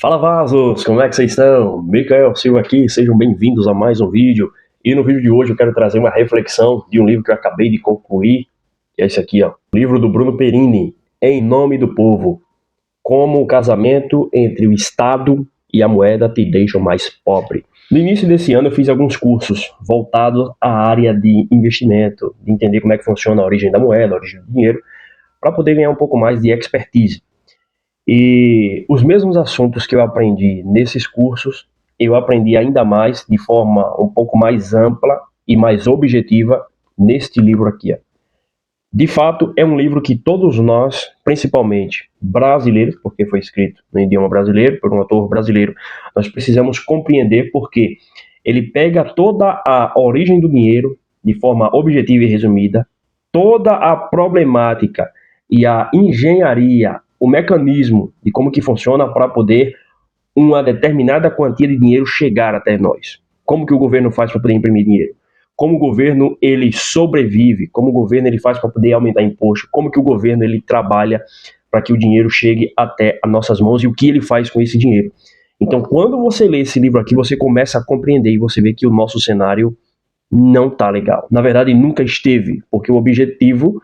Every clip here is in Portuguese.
Fala vasos, como é que vocês estão? Micael Silva aqui, sejam bem-vindos a mais um vídeo. E no vídeo de hoje eu quero trazer uma reflexão de um livro que eu acabei de concluir, que é esse aqui, ó. Livro do Bruno Perini, Em Nome do Povo. Como o casamento entre o Estado e a moeda te deixam mais pobre. No início desse ano eu fiz alguns cursos voltados à área de investimento, de entender como é que funciona a origem da moeda, a origem do dinheiro, para poder ganhar um pouco mais de expertise. E os mesmos assuntos que eu aprendi nesses cursos, eu aprendi ainda mais de forma um pouco mais ampla e mais objetiva neste livro aqui. Ó. De fato, é um livro que todos nós, principalmente brasileiros, porque foi escrito no idioma brasileiro, por um autor brasileiro, nós precisamos compreender porque ele pega toda a origem do dinheiro de forma objetiva e resumida, toda a problemática e a engenharia, o mecanismo de como que funciona para poder uma determinada quantia de dinheiro chegar até nós. Como que o governo faz para poder imprimir dinheiro? Como o governo ele sobrevive? Como o governo ele faz para poder aumentar imposto? Como que o governo ele trabalha para que o dinheiro chegue até as nossas mãos e o que ele faz com esse dinheiro? Então, quando você lê esse livro aqui, você começa a compreender e você vê que o nosso cenário não está legal. Na verdade, nunca esteve, porque o objetivo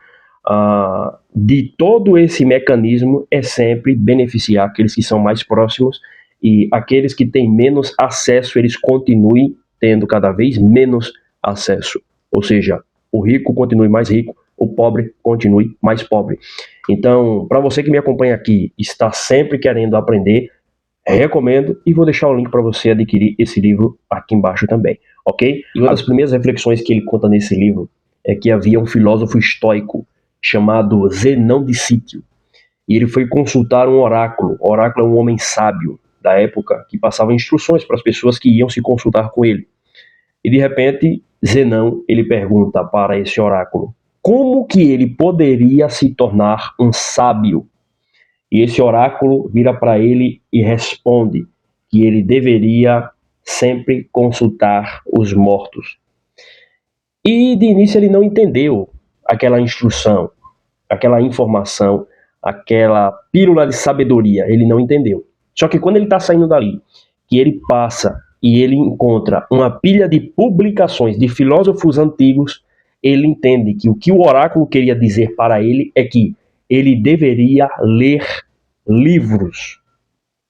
de todo esse mecanismo é sempre beneficiar aqueles que são mais próximos e aqueles que têm menos acesso, eles continuem tendo cada vez menos acesso. Ou seja, o rico continue mais rico, o pobre continue mais pobre. Então, para você que me acompanha aqui, está sempre querendo aprender, recomendo e vou deixar o link para você adquirir esse livro aqui embaixo também, ok? E uma das primeiras reflexões que ele conta nesse livro é que havia um filósofo estoico chamado Zenão de Sítio e ele foi consultar um oráculo. O oráculo é um homem sábio da época que passava instruções para as pessoas que iam se consultar com ele. E de repente, Zenão ele pergunta para esse oráculo como que ele poderia se tornar um sábio. E esse oráculo vira para ele e responde que ele deveria sempre consultar os mortos. E de início ele não entendeu aquela instrução, aquela informação, aquela pílula de sabedoria, ele não entendeu. Só que quando ele está saindo dali, que ele passa e ele encontra uma pilha de publicações de filósofos antigos, ele entende que o oráculo queria dizer para ele é que ele deveria ler livros.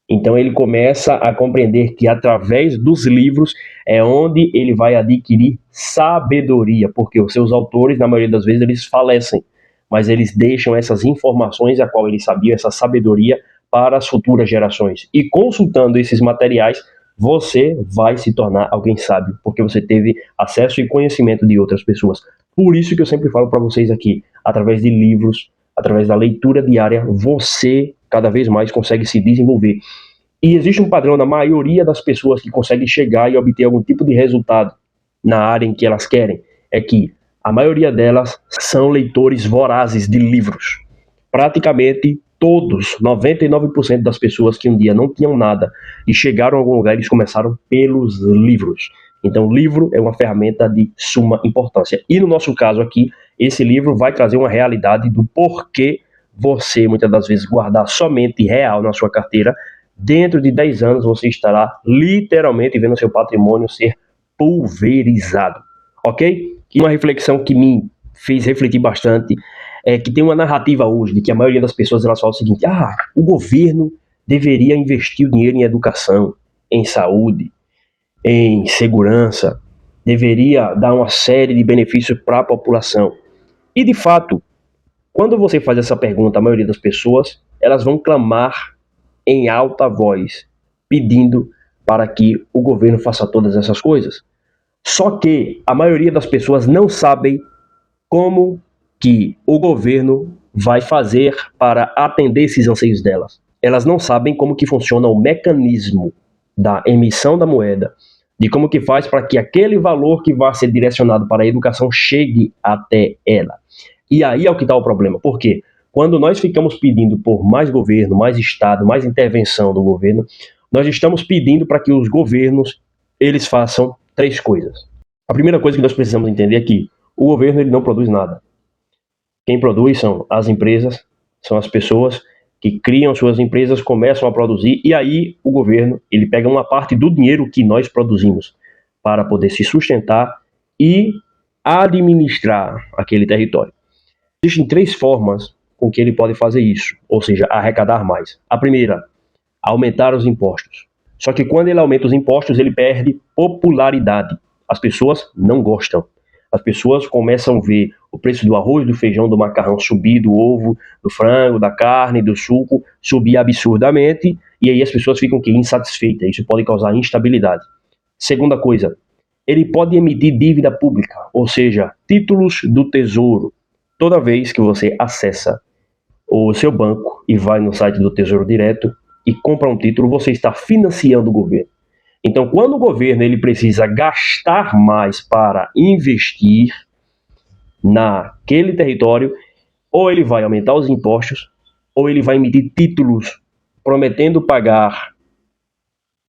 Então ele começa a compreender que através dos livros é onde ele vai adquirir sabedoria, porque os seus autores, na maioria das vezes, eles falecem, mas eles deixam essas informações, a qual eles sabiam, essa sabedoria, para as futuras gerações. E consultando esses materiais, você vai se tornar alguém sábio, porque você teve acesso e conhecimento de outras pessoas. Por isso que eu sempre falo para vocês aqui, através de livros, através da leitura diária, você cada vez mais consegue se desenvolver. E existe um padrão na maioria das pessoas que conseguem chegar e obter algum tipo de resultado na área em que elas querem, é que a maioria delas são leitores vorazes de livros. Praticamente todos, 99% das pessoas que um dia não tinham nada e chegaram a algum lugar, eles começaram pelos livros. Então, livro é uma ferramenta de suma importância. E no nosso caso aqui, esse livro vai trazer uma realidade do porquê você, muitas das vezes, guardar somente real na sua carteira. Dentro de 10 anos, você estará literalmente vendo seu patrimônio ser pulverizado. Ok? E uma reflexão que me fez refletir bastante é que tem uma narrativa hoje de que a maioria das pessoas elas falam o seguinte: o governo deveria investir o dinheiro em educação, em saúde, em segurança, deveria dar uma série de benefícios para a população. E de fato, quando você faz essa pergunta, a maioria das pessoas elas vão clamar em alta voz, pedindo para que o governo faça todas essas coisas. Só que a maioria das pessoas não sabem como que o governo vai fazer para atender esses anseios delas. Elas não sabem como que funciona o mecanismo da emissão da moeda, de como que faz para que aquele valor que vai ser direcionado para a educação chegue até ela. E aí é o que está o problema. Por quê? Quando nós ficamos pedindo por mais governo, mais Estado, mais intervenção do governo, nós estamos pedindo para que os governos eles façam 3 coisas. A primeira coisa que nós precisamos entender é que o governo ele não produz nada. Quem produz são as empresas, são as pessoas que criam suas empresas, começam a produzir, e aí o governo ele pega uma parte do dinheiro que nós produzimos para poder se sustentar e administrar aquele território. Existem 3 formas com que ele pode fazer isso, ou seja, arrecadar mais. A primeira, aumentar os impostos. Só que quando ele aumenta os impostos, ele perde popularidade. As pessoas não gostam. As pessoas começam a ver o preço do arroz, do feijão, do macarrão subir, do ovo, do frango, da carne, do suco, subir absurdamente, e aí as pessoas ficam insatisfeitas. Isso pode causar instabilidade. Segunda coisa, ele pode emitir dívida pública, ou seja, títulos do Tesouro. Toda vez que você acessa o seu banco e vai no site do Tesouro Direto e compra um título, você está financiando o governo. Então, quando o governo ele precisa gastar mais para investir naquele território, ou ele vai aumentar os impostos, ou ele vai emitir títulos prometendo pagar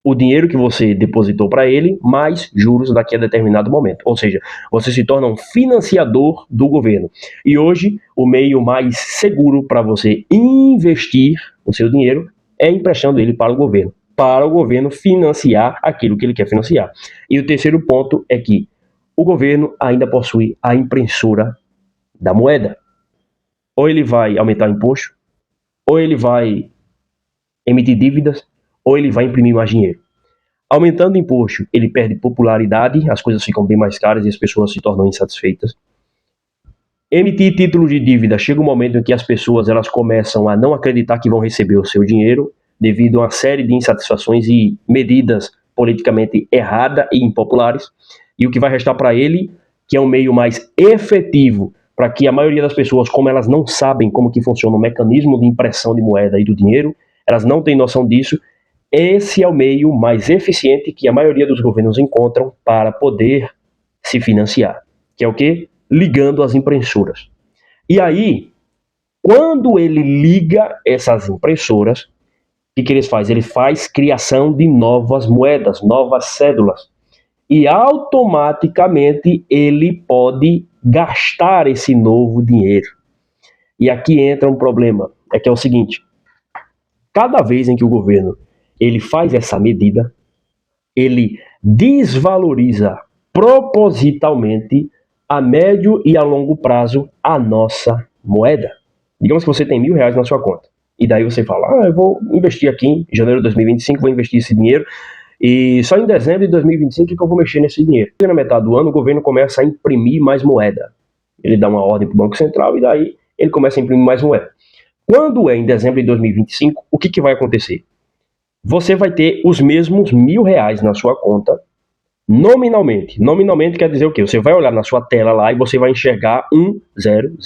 o dinheiro que você depositou para ele, mais juros daqui a determinado momento. Ou seja, você se torna um financiador do governo. E hoje, o meio mais seguro para você investir o seu dinheiro é emprestando ele para o governo financiar aquilo que ele quer financiar. E o terceiro ponto é que o governo ainda possui a impressora da moeda. Ou ele vai aumentar o imposto, ou ele vai emitir dívidas, ou ele vai imprimir mais dinheiro. Aumentando o imposto, ele perde popularidade, as coisas ficam bem mais caras e as pessoas se tornam insatisfeitas. Emitir títulos de dívida, chega um momento em que as pessoas elas começam a não acreditar que vão receber o seu dinheiro, devido a uma série de insatisfações e medidas politicamente erradas e impopulares. E o que vai restar para ele, que é um meio mais efetivo, para que a maioria das pessoas, como elas não sabem como que funciona o mecanismo de impressão de moeda e do dinheiro, elas não têm noção disso, esse é o meio mais eficiente que a maioria dos governos encontram para poder se financiar, que é o quê? Ligando as impressoras. E aí, quando ele liga essas impressoras, o que ele faz? Ele faz criação de novas moedas, novas cédulas. E automaticamente ele pode gastar esse novo dinheiro. E aqui entra um problema, é que é o seguinte, cada vez em que o governo ele faz essa medida, ele desvaloriza propositalmente a médio e a longo prazo a nossa moeda. Digamos que você tem R$1.000 na sua conta. E daí você fala, eu vou investir aqui em janeiro de 2025, vou investir esse dinheiro. E só em dezembro de 2025 que eu vou mexer nesse dinheiro. Na metade do ano, o governo começa a imprimir mais moeda. Ele dá uma ordem para o Banco Central e daí ele começa a imprimir mais moeda. Quando é em dezembro de 2025, o que vai acontecer? Você vai ter os mesmos R$1.000 na sua conta, nominalmente. Nominalmente quer dizer o quê? Você vai olhar na sua tela lá e você vai enxergar 1,000.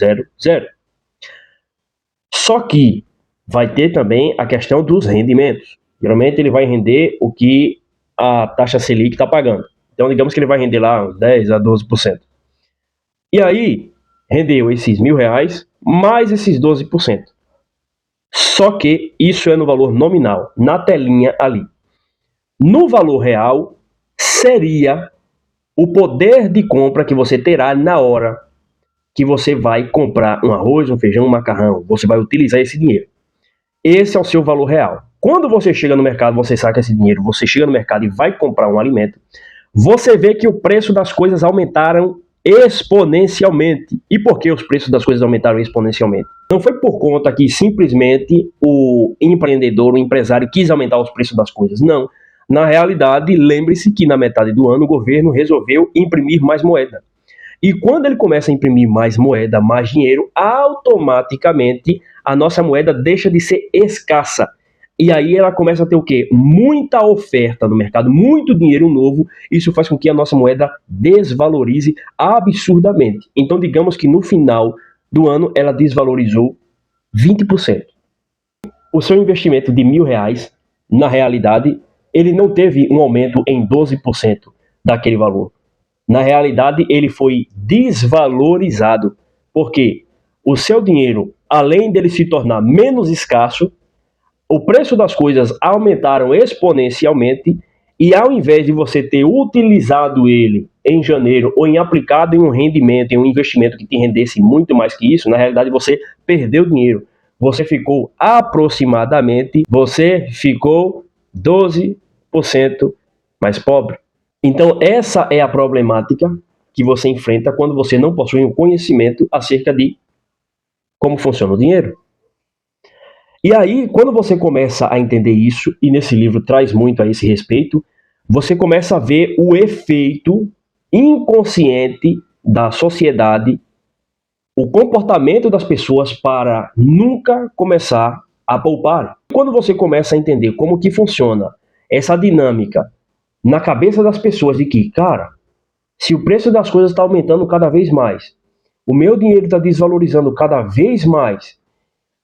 Só que vai ter também a questão dos rendimentos. Geralmente ele vai render o que a taxa Selic está pagando. Então digamos que ele vai render lá uns 10 a 12%. E aí, rendeu esses R$1.000 mais esses 12%. Só que isso é no valor nominal, na telinha ali. No valor real, seria o poder de compra que você terá na hora que você vai comprar um arroz, um feijão, um macarrão. Você vai utilizar esse dinheiro. Esse é o seu valor real. Quando você chega no mercado, você saca esse dinheiro, você chega no mercado e vai comprar um alimento, você vê que o preço das coisas aumentaram exponencialmente. E por que os preços das coisas aumentaram exponencialmente? Não foi por conta que simplesmente o empreendedor, o empresário quis aumentar os preços das coisas. Não. Na realidade, lembre-se que na metade do ano o governo resolveu imprimir mais moeda. E quando ele começa a imprimir mais moeda, mais dinheiro, automaticamente a nossa moeda deixa de ser escassa. E aí ela começa a ter o quê? Muita oferta no mercado, muito dinheiro novo. Isso faz com que a nossa moeda desvalorize absurdamente. Então digamos que no final do ano ela desvalorizou 20%. O seu investimento de R$1.000, na realidade, ele não teve um aumento em 12% daquele valor. Na realidade, ele foi desvalorizado. Porque o seu dinheiro, além dele se tornar menos escasso, o preço das coisas aumentaram exponencialmente e ao invés de você ter utilizado ele em janeiro ou em aplicado em um rendimento, em um investimento que te rendesse muito mais que isso, na realidade você perdeu dinheiro. você ficou 12% mais pobre. Então essa é a problemática que você enfrenta quando você não possui um conhecimento acerca de como funciona o dinheiro. E aí, quando você começa a entender isso, e nesse livro traz muito a esse respeito, você começa a ver o efeito inconsciente da sociedade, o comportamento das pessoas para nunca começar a poupar. Quando você começa a entender como que funciona essa dinâmica na cabeça das pessoas de que, cara, se o preço das coisas está aumentando cada vez mais, o meu dinheiro está desvalorizando cada vez mais,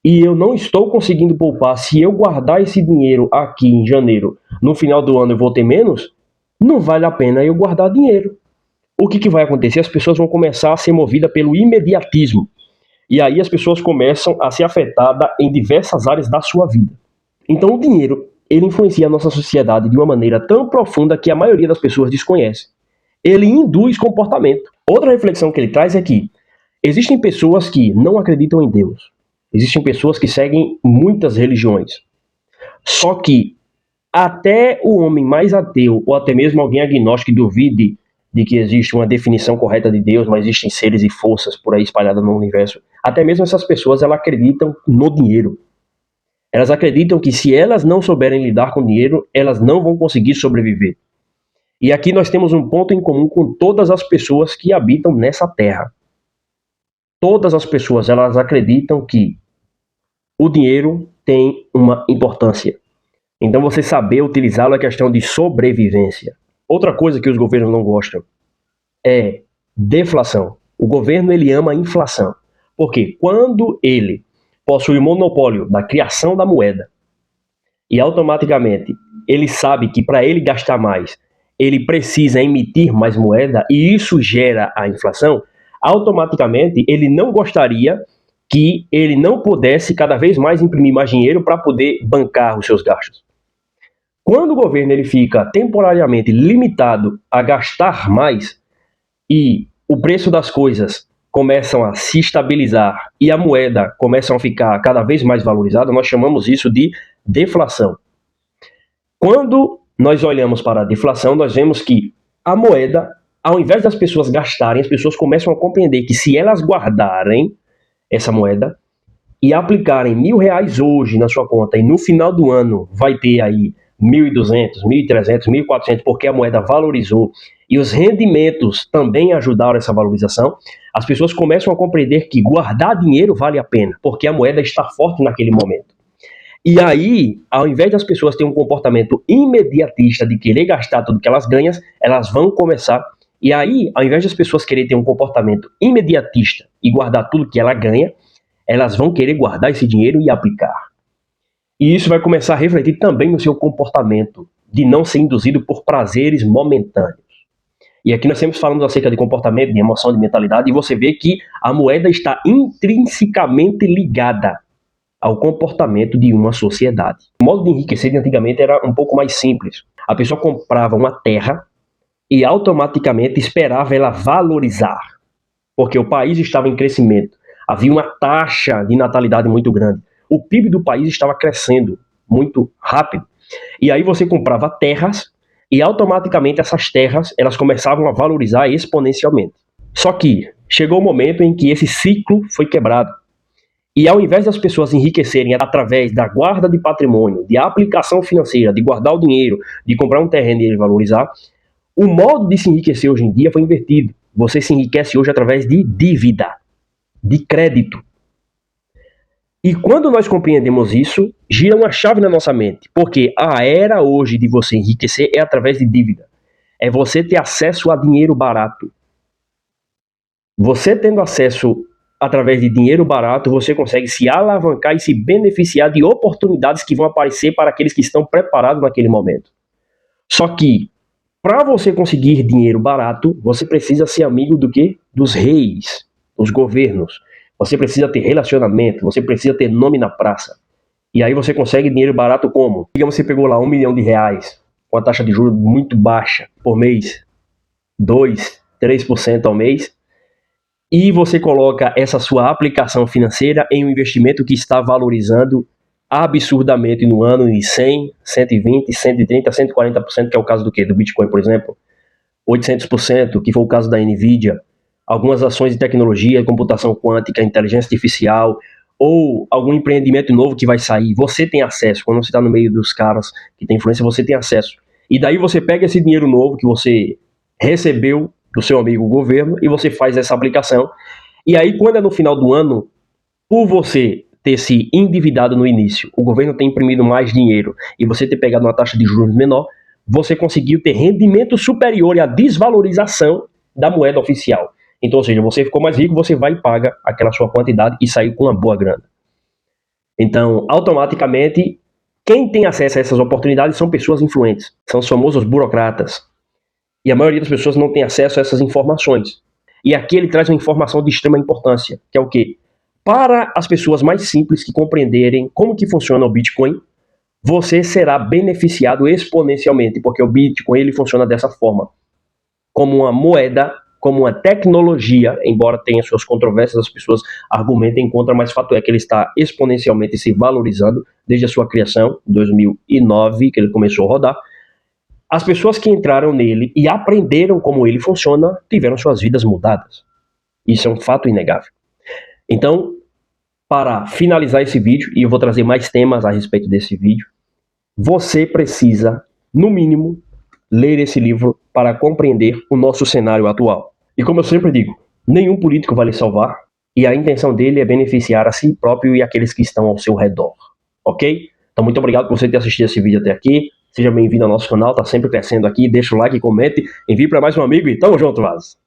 e eu não estou conseguindo poupar, se eu guardar esse dinheiro aqui em janeiro, no final do ano eu vou ter menos, não vale a pena eu guardar dinheiro. O que vai acontecer? As pessoas vão começar a ser movidas pelo imediatismo. E aí as pessoas começam a ser afetadas em diversas áreas da sua vida. Então o dinheiro, ele influencia a nossa sociedade de uma maneira tão profunda que a maioria das pessoas desconhece. Ele induz comportamento. Outra reflexão que ele traz é que existem pessoas que não acreditam em Deus. Existem pessoas que seguem muitas religiões. Só que até o homem mais ateu, ou até mesmo alguém agnóstico que duvide de que existe uma definição correta de Deus, mas existem seres e forças por aí espalhadas no universo, até mesmo essas pessoas, elas acreditam no dinheiro. Elas acreditam que se elas não souberem lidar com dinheiro, elas não vão conseguir sobreviver. E aqui nós temos um ponto em comum com todas as pessoas que habitam nessa terra. Todas as pessoas, elas acreditam que o dinheiro tem uma importância. Então você saber utilizá-lo é questão de sobrevivência. Outra coisa que os governos não gostam é deflação. O governo, ele ama a inflação. Porque quando ele possui o monopólio da criação da moeda e automaticamente ele sabe que para ele gastar mais, ele precisa emitir mais moeda e isso gera a inflação, automaticamente ele não gostaria que ele não pudesse cada vez mais imprimir mais dinheiro para poder bancar os seus gastos. Quando o governo ele fica temporariamente limitado a gastar mais e o preço das coisas começam a se estabilizar e a moeda começa a ficar cada vez mais valorizada, nós chamamos isso de deflação. Quando nós olhamos para a deflação, nós vemos que a moeda, ao invés das pessoas gastarem, as pessoas começam a compreender que se elas guardarem essa moeda e aplicarem R$1.000 hoje na sua conta e no final do ano vai ter aí 1.200, 1.300, 1.400 porque a moeda valorizou e os rendimentos também ajudaram essa valorização, as pessoas começam a compreender que guardar dinheiro vale a pena, porque a moeda está forte naquele momento. E aí, ao invés das pessoas terem um comportamento imediatista de querer gastar tudo que elas ganham, elas vão começar. E aí, ao invés das pessoas quererem ter um comportamento imediatista e guardar tudo que ela ganha, elas vão querer guardar esse dinheiro e aplicar. E isso vai começar a refletir também no seu comportamento, de não ser induzido por prazeres momentâneos. E aqui nós sempre falamos acerca de comportamento, de emoção, de mentalidade, e você vê que a moeda está intrinsecamente ligada ao comportamento de uma sociedade. O modo de enriquecer de antigamente era um pouco mais simples. A pessoa comprava uma terra e automaticamente esperava ela valorizar, porque o país estava em crescimento. Havia uma taxa de natalidade muito grande. O PIB do país estava crescendo muito rápido. E aí você comprava terras e automaticamente essas terras elas começavam a valorizar exponencialmente. Só que chegou o momento em que esse ciclo foi quebrado. E ao invés das pessoas enriquecerem através da guarda de patrimônio, de aplicação financeira, de guardar o dinheiro, de comprar um terreno e ele valorizar, o modo de se enriquecer hoje em dia foi invertido. Você se enriquece hoje através de dívida, de crédito. E quando nós compreendemos isso, gira uma chave na nossa mente. Porque a era hoje de você enriquecer é através de dívida. É você ter acesso a dinheiro barato. Você tendo acesso através de dinheiro barato, você consegue se alavancar e se beneficiar de oportunidades que vão aparecer para aqueles que estão preparados naquele momento. Só que, para você conseguir dinheiro barato, você precisa ser amigo do quê? Dos reis, dos governos. Você precisa ter relacionamento, você precisa ter nome na praça. E aí você consegue dinheiro barato como? Digamos que você pegou lá R$1 milhão, com a taxa de juros muito baixa por mês, 2, 3% ao mês. e você coloca essa sua aplicação financeira em um investimento que está valorizando absurdamente no ano em 100, 120, 130, 140%, que é o caso do quê? Do Bitcoin, por exemplo. 800%, que foi o caso da Nvidia. Algumas ações de tecnologia, computação quântica, inteligência artificial, ou algum empreendimento novo que vai sair, você tem acesso. Quando você está no meio dos caras que tem influência, você tem acesso. E daí você pega esse dinheiro novo que você recebeu do seu amigo governo e você faz essa aplicação. E aí, quando é no final do ano, por você ter se endividado no início, o governo ter imprimido mais dinheiro e você ter pegado uma taxa de juros menor, você conseguiu ter rendimento superior à desvalorização da moeda oficial. Então, ou seja, você ficou mais rico, você vai e paga aquela sua quantidade e saiu com uma boa grana. Então, automaticamente, quem tem acesso a essas oportunidades são pessoas influentes, são os famosos burocratas. E a maioria das pessoas não tem acesso a essas informações. E aqui ele traz uma informação de extrema importância, que é o quê? Para as pessoas mais simples que compreenderem como que funciona o Bitcoin, você será beneficiado exponencialmente, porque o Bitcoin ele funciona dessa forma, como uma moeda, como uma tecnologia, embora tenha suas controvérsias, as pessoas argumentem contra, mas o fato é que ele está exponencialmente se valorizando desde a sua criação, em 2009, que ele começou a rodar. As pessoas que entraram nele e aprenderam como ele funciona, tiveram suas vidas mudadas. Isso é um fato inegável. Então, para finalizar esse vídeo, e eu vou trazer mais temas a respeito desse vídeo, você precisa, no mínimo, ler esse livro para compreender o nosso cenário atual. E como eu sempre digo, nenhum político vai lhe salvar, e a intenção dele é beneficiar a si próprio e aqueles que estão ao seu redor. Ok? Então, muito obrigado por você ter assistido esse vídeo até aqui. Seja bem-vindo ao nosso canal, tá sempre crescendo aqui. Deixa o like, comente, envie para mais um amigo e tamo junto, Vaz!